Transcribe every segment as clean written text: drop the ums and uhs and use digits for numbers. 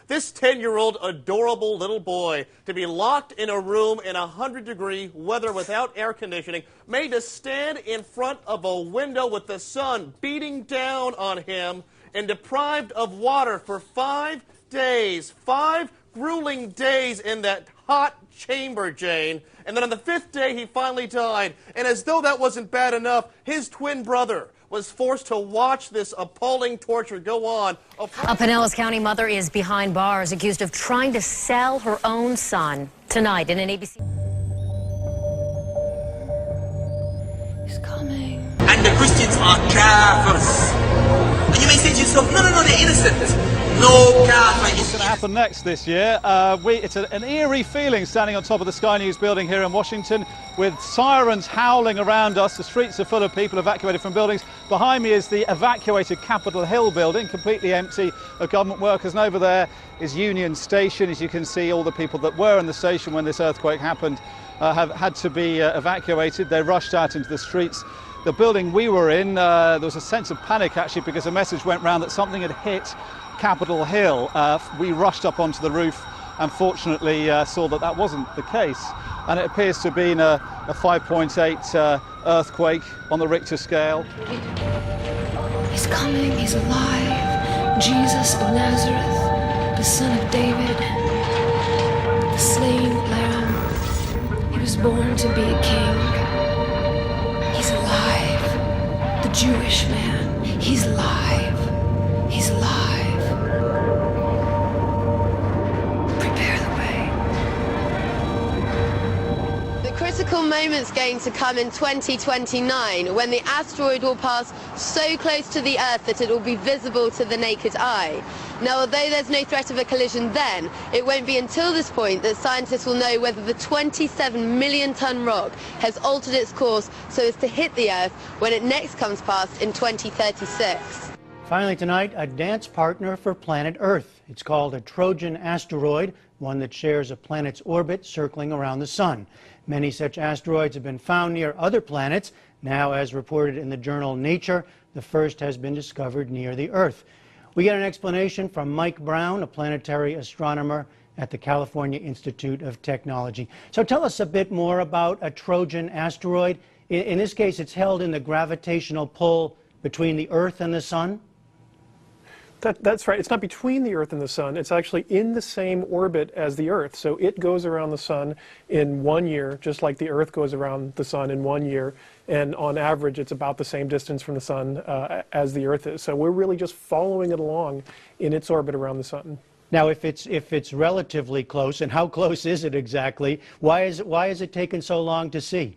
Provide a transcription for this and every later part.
This 10-year-old adorable little boy to be locked in a room in 100-degree weather without air conditioning, made to stand in front of a window with the sun beating down on him, and deprived of water for 5 days. 5 grueling days in that hot chamber, Jane. And then on the 5th day, he finally died. And as though that wasn't bad enough, his twin brother was forced to watch this appalling torture go on. A Pinellas County mother is behind bars, accused of trying to sell her own son. Tonight in an ABC. He's coming. And the Christians are kafirs. And you may say to yourself, no, they're innocent. No kafir. What's going to happen next this year? It's an eerie feeling standing on top of the Sky News building here in Washington, with sirens howling around us. The streets are full of people evacuated from buildings. Behind me is the evacuated Capitol Hill building, completely empty of government workers. And over there is Union Station. As you can see, all the people that were in the station when this earthquake happened have had to be evacuated. They rushed out into the streets. The building we were in, there was a sense of panic actually, because a message went round that something had hit Capitol Hill. We rushed up onto the roof and fortunately saw that that wasn't the case. And it appears to have been a 5.8 earthquake on the Richter scale. He's coming, he's alive. Jesus of Nazareth, the son of David, the slain lamb. He was born to be a king. He's alive. The Jewish man, he's alive. He's alive. Prepare the way. The critical moment's going to come in 2029, when the asteroid will pass so close to the Earth that it will be visible to the naked eye. Now, although there's no threat of a collision then, it won't be until this point that scientists will know whether the 27 million-ton rock has altered its course so as to hit the Earth when it next comes past in 2036. Finally tonight, a dance partner for planet Earth. It's called a Trojan asteroid, one that shares a planet's orbit circling around the sun. Many such asteroids have been found near other planets. Now, as reported in the journal Nature, the first has been discovered near the Earth. We get an explanation from Mike Brown, a planetary astronomer at the California Institute of Technology. So tell us a bit more about a Trojan asteroid. In this case, it's held in the gravitational pull between the Earth and the sun? That's right. It's not between the Earth and the Sun. It's actually in the same orbit as the Earth. So it goes around the Sun in 1 year, just like the Earth goes around the Sun in 1 year. And on average, it's about the same distance from the Sun as the Earth is. So we're really just following it along in its orbit around the Sun. Now, if it's relatively close, and how close is it exactly? Why is it taken so long to see?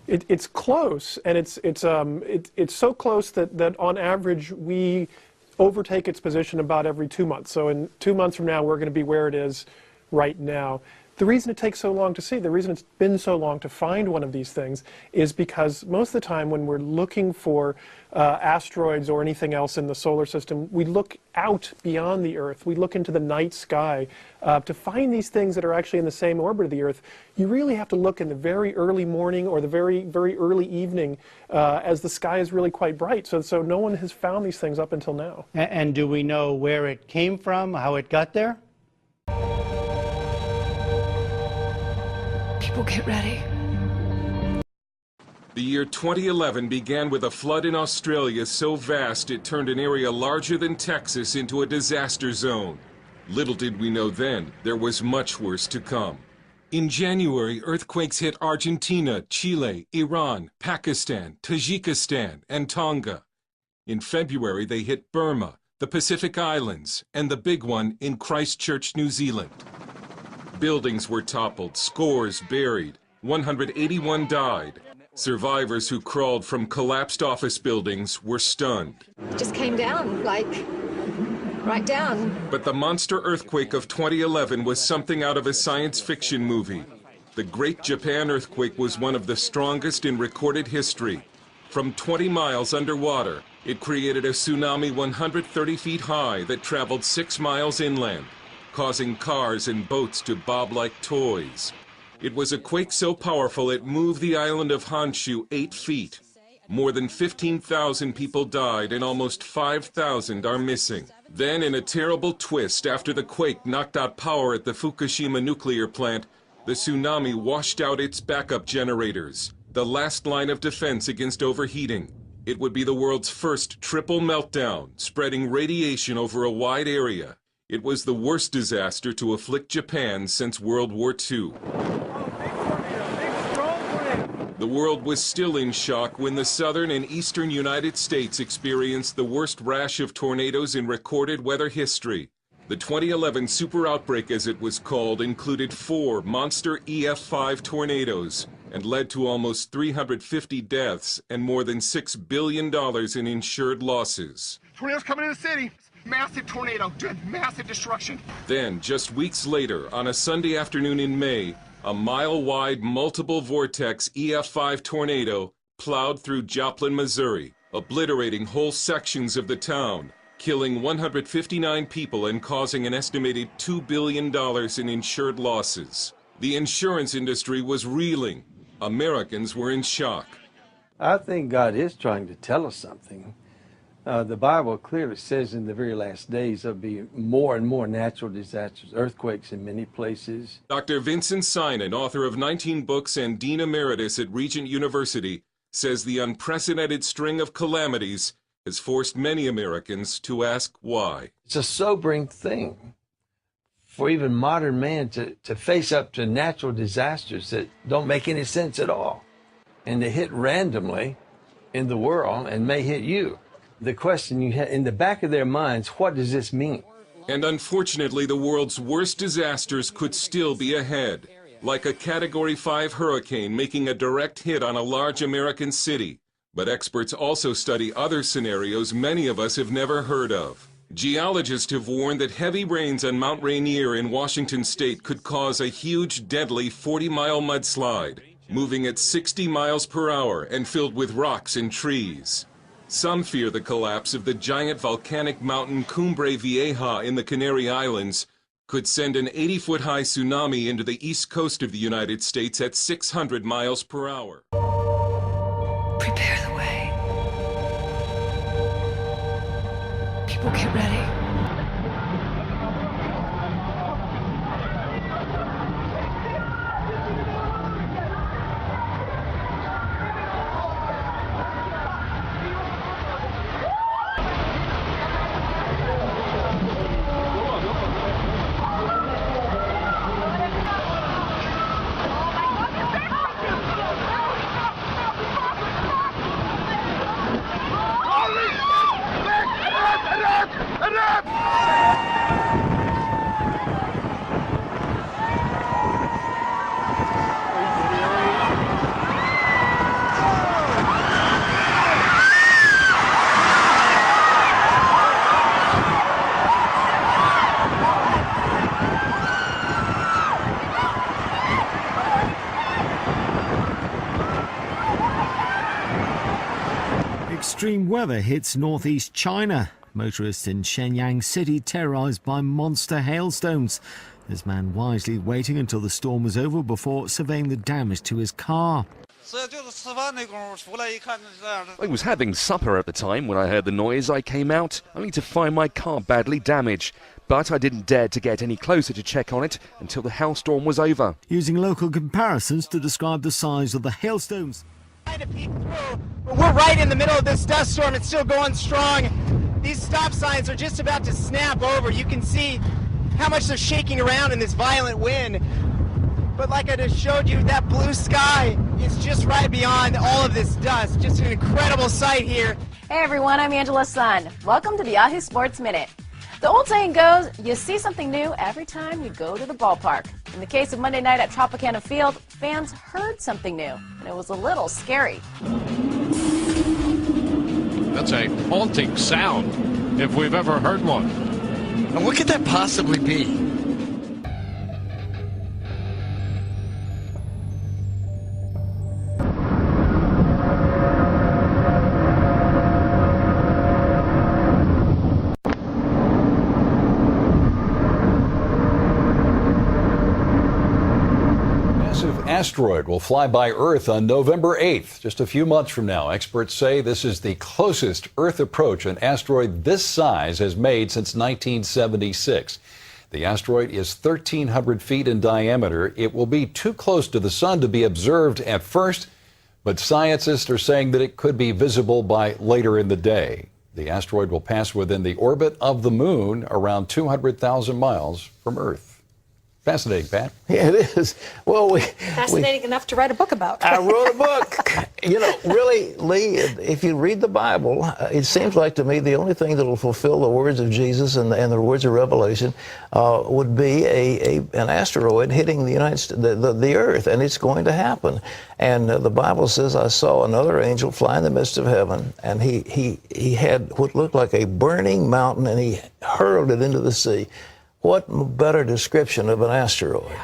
It's close, and it's so close that on average we overtake its position about every 2 months. So in 2 months from now, we're going to be where it is right now. The reason it takes so long to see, the reason it's been so long to find one of these things, is because most of the time when we're looking for asteroids or anything else in the solar system, we look out beyond the Earth. We look into the night sky. To find these things that are actually in the same orbit of the Earth, you really have to look in the very early morning or the very, very early evening as the sky is really quite bright. So no one has found these things up until now. And do we know where it came from, how it got there? People get ready. The year 2011 began with a flood in Australia so vast it turned an area larger than Texas into a disaster zone. Little did we know then, there was much worse to come. In January, earthquakes hit Argentina, Chile, Iran, Pakistan, Tajikistan, and Tonga. In February, they hit Burma, the Pacific Islands, and the big one in Christchurch, New Zealand. Buildings were toppled, scores buried, 181 died. Survivors who crawled from collapsed office buildings were stunned. It just came down, like, right down. But the monster earthquake of 2011 was something out of a science fiction movie. The Great Japan earthquake was one of the strongest in recorded history. From 20 miles underwater, it created a tsunami 130 feet high that traveled 6 miles inland, causing cars and boats to bob like toys. It was a quake so powerful it moved the island of Honshu 8 feet. More than 15,000 people died and almost 5,000 are missing. Then, in a terrible twist, after the quake knocked out power at the Fukushima nuclear plant, the tsunami washed out its backup generators, the last line of defense against overheating. It would be the world's first triple meltdown, spreading radiation over a wide area. It was the worst disaster to afflict Japan since World War II. The world was still in shock when the southern and eastern United States experienced the worst rash of tornadoes in recorded weather history. The 2011 super outbreak, as it was called, included 4 monster EF5 tornadoes and led to almost 350 deaths and more than $6 billion in insured losses. Tornadoes coming in the city. Massive tornado, massive destruction. Then, just weeks later, on a Sunday afternoon in May, a mile-wide, multiple vortex EF5 tornado plowed through Joplin, Missouri, obliterating whole sections of the town, killing 159 people and causing an estimated $2 billion in insured losses. The insurance industry was reeling. Americans were in shock. I think God is trying to tell us something. The Bible clearly says in the very last days there'll be more and more natural disasters, earthquakes in many places. Dr. Vincent Synan, author of 19 books and Dean Emeritus at Regent University, says the unprecedented string of calamities has forced many Americans to ask why. It's a sobering thing for even modern man to face up to natural disasters that don't make any sense at all, and they hit randomly in the world and may hit you. The question you have in the back of their minds, what does this mean? And unfortunately, the world's worst disasters could still be ahead, like a Category 5 hurricane making a direct hit on a large American city. But experts also study other scenarios many of us have never heard of. Geologists have warned that heavy rains on Mount Rainier in Washington state could cause a huge, deadly 40-mile mudslide, moving at 60 miles per hour and filled with rocks and trees. Some fear the collapse of the giant volcanic mountain Cumbre Vieja in the Canary Islands could send an 80-foot-high tsunami into the east coast of the United States at 600 miles per hour. Prepare the way. People get ready. Extreme weather hits northeast China. Motorists in Shenyang City terrorized by monster hailstones. This man wisely waiting until the storm was over before surveying the damage to his car. I was having supper at the time when I heard the noise. I came out only to find my car badly damaged. But I didn't dare to get any closer to check on it until the hailstorm was over. Using local comparisons to describe the size of the hailstones. We're right in the middle of this dust storm. It's still going strong. These stop signs are just about to snap over. You can see how much they're shaking around in this violent wind. But like I just showed you, that blue sky is just right beyond all of this dust. Just an incredible sight here. Hey everyone, I'm Angela Sun. Welcome to the Yahoo Sports Minute. The old saying goes, you see something new every time you go to the ballpark. In the case of Monday night at Tropicana Field, fans heard something new, and it was a little scary. That's a haunting sound, if we've ever heard one. And what could that possibly be? asteroid will fly by Earth on November 8th, just a few months from now. Experts say this is the closest Earth approach an asteroid this size has made since 1976. The asteroid is 1,300 feet in diameter. It will be too close to the sun to be observed at first, but scientists are saying that it could be visible by later in the day. The asteroid will pass within the orbit of the moon, around 200,000 miles from Earth. Fascinating, Pat. Yeah, it is. Well, Fascinating enough to write a book about. I wrote a book. You know, really, Lee, if you read the Bible, it seems like to me the only thing that will fulfill the words of Jesus and the words of Revelation would be an asteroid hitting the the Earth, and it's going to happen. And the Bible says, I saw another angel fly in the midst of heaven, and he had what looked like a burning mountain, and he hurled it into the sea. What better description of an asteroid?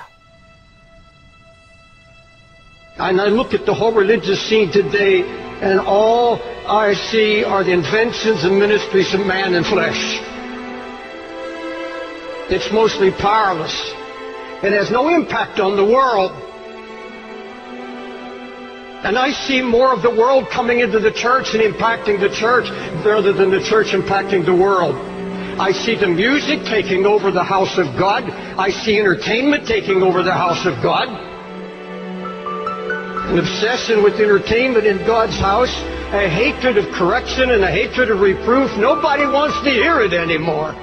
And I look at the whole religious scene today, and all I see are the inventions and ministries of man and flesh. It's mostly powerless. It has no impact on the world. And I see more of the world coming into the church and impacting the church rather than the church impacting the world. I see the music taking over the house of God. I see entertainment taking over the house of God. An obsession with entertainment in God's house, a hatred of correction and a hatred of reproof. Nobody wants to hear it anymore.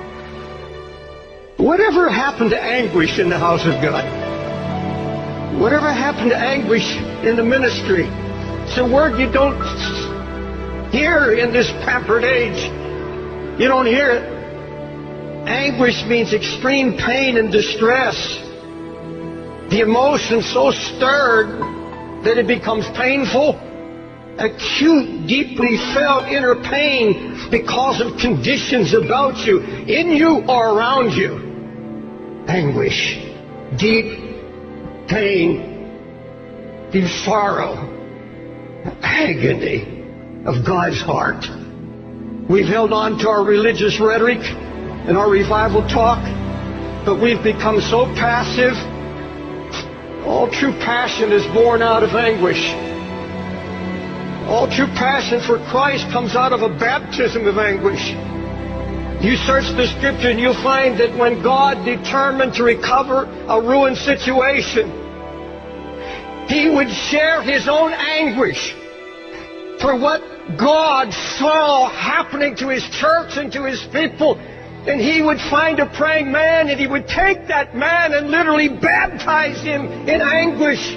Whatever happened to anguish in the house of God? Whatever happened to anguish in the ministry? It's a word you don't hear in this pampered age. You don't hear it. Anguish means extreme pain and distress. The emotion so stirred that it becomes painful. Acute, deeply felt inner pain because of conditions about you, in you or around you. Anguish, deep pain, deep sorrow, agony of God's heart. We've held on to our religious rhetoric and our revival talk, but we've become so passive. All true passion is born out of anguish. All true passion for Christ comes out of a baptism of anguish. You search the scripture and you'll find that when God determined to recover a ruined situation, He would share His own anguish for what God saw happening to His church and to His people. And He would find a praying man, and He would take that man and literally baptize him in anguish.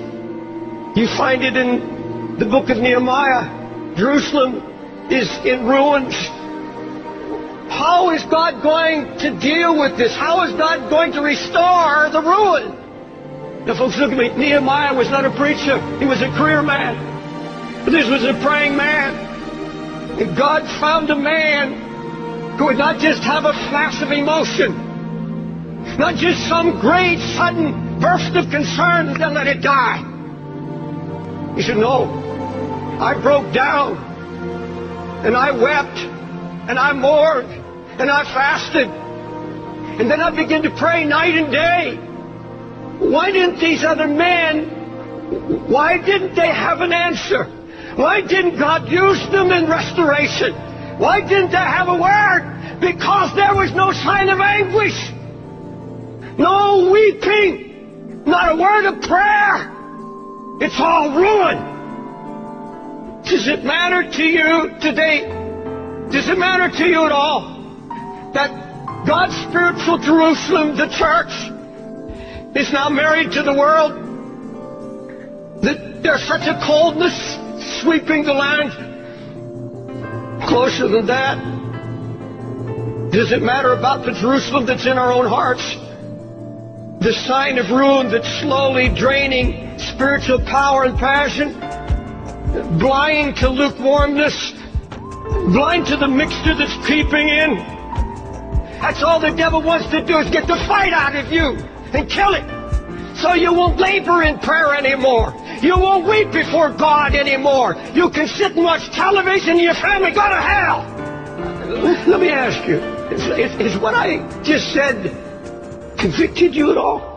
You find it in the book of Nehemiah. Jerusalem is in ruins. How is God going to deal with this? How is God going to restore the ruin? Now, folks, look at me. Nehemiah was not a preacher. He was a career man. But this was a praying man. And God found a man who would not just have a flash of emotion, not just some great sudden burst of concern and then let it die. He said, no, I broke down, and I wept, and I mourned, and I fasted, and then I began to pray night and day. Why didn't these other men, why didn't they have an answer? Why didn't God use them in restoration? Why didn't they have a word? Because there was no sign of anguish. No weeping. Not a word of prayer. It's all ruin. Does it matter to you today? Does it matter to you at all that God's spiritual Jerusalem, the church, is now married to the world? That there's such a coldness sweeping the land? Closer than that, does it matter about the Jerusalem that's in our own hearts? The sign of ruin that's slowly draining spiritual power and passion, blind to lukewarmness, blind to the mixture that's creeping in. That's all the devil wants to do, is get the fight out of you and kill it. So you won't labor in prayer anymore. You won't weep before God anymore. You can sit and watch television and your family go to hell. Let me ask you, is what I just said convicted you at all?